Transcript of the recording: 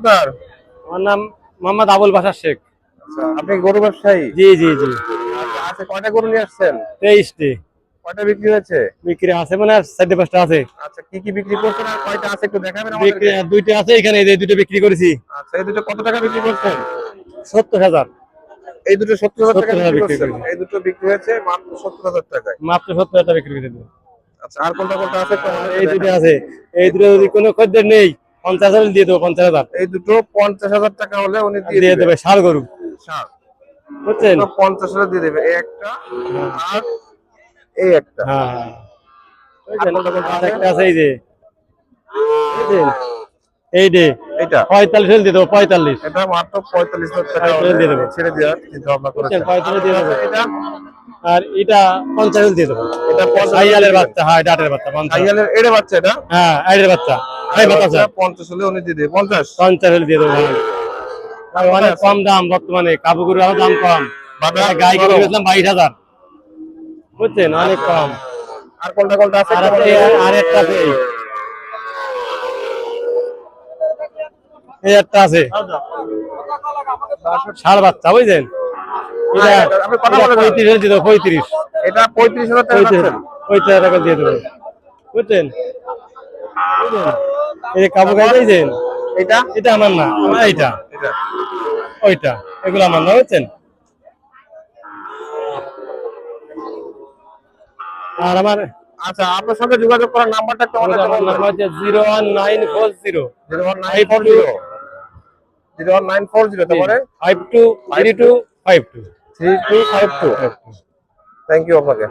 আপনার? আমার নাম মোহাম্মদ আবুল বাশার শেখ। আচ্ছা, আপনি গরু ব্যবসায়ী? জি জি জি। আচ্ছা, কয়টা গরু নিয়ে আসছেন? 23টি কয়টা বিক্রি হয়েছে? বিক্রি আছে, মানে 4-5টা আছে। আচ্ছা, কি কি বিক্রি করছেন আর কয়টা আছে একটু দেখাবেন বিক্রি আমাদেরকে? 2টা আছে এখানে, এই যে 2টা বিক্রি করেছি। আচ্ছা, এই দুটো কত টাকা বিক্রি করছেন? 70,000। এই দুটো 70,000 টাকা 70,000 বিক্রি বিক্রি করছেন। করেছি। এই দুটো বিক্রি হয়েছে মাত্র 70,000 টাকায়। মাত্র 70,000 বিক্রি করে দেবো। আচ্ছা, আর কোনটা কোনটা আছে একটু আমাদেরকে এই 2টা দেখান। আছে, এই 2টা যদি কোনো খদ্দের নেই 50,000 দিয়ে দেবো। 50,000 এই দুটো 50,000 টাকা হলে উনি দিয়ে দিয়ে দিবে। দেবে, ষাঁড় গরু, ষাঁড়। বুঝছেন? 50,000 দিয়ে দেবে, এই একটা আর এই একটা। হ্যাঁ হ্যাঁ। আর কোনটা কোনটা আর আছে? একটা আছে এই যে, বুঝছেন? এই যে এটা 45 দিয়ে দেবো। 45 এটা মাত্র 45,000 টাকা 45 হলে দিয়ে দেবো। ছেড়ে দেওয়ার চিন্তা ভাবনা করেছেন। 45 দিয়ে দেবো। এটা আর এটা 50 দিয়ে দেবো। এটা 50,000 সাইয়ালের বাচ্চা, হ্যাঁ ডাটের বাচ্চা 50। সাইয়ালের এড়ে বাচ্চা এটা? হ্যাঁ আইডের বাচ্চা, এই বাচ্চা 50 হলে উনি দিয়ে দেবে। 50 50 দিয়ে দেবো। আর অনেক কম দাম বর্তমানে, কাবুগুরু আরো দাম কম। গাই গরু বেচলাম 22,000, বুঝছেন? অনেক কম। আর কোনটা কোনটা আছে? আর একটা আছে, এই একটা আছে ষাঁড় বাচ্চা, বুঝছেন? এটা আপনি কথা বলে দেন। 35 দিয়ে দেবো। 35 এটা 35,000 টাকা রাখছেন। 35,000 টাকা দিয়ে দেবো, বুঝছেন? এই যে কাবু গাই দিয়েছেন, এটা এটা আমার না, আমার এইটা, এটা ওইটা, এগুলো আমার না, বুঝছেন? আর আমার আচ্ছা, আপনার সঙ্গে যোগাযোগ করার নাম্বারটা একটু আমাদেরকে আমার বলবেন। নাম্বার হচ্ছে 01940 01940 তারপরে 523252। 3252। থ্যাংক ইউ আপনাকে।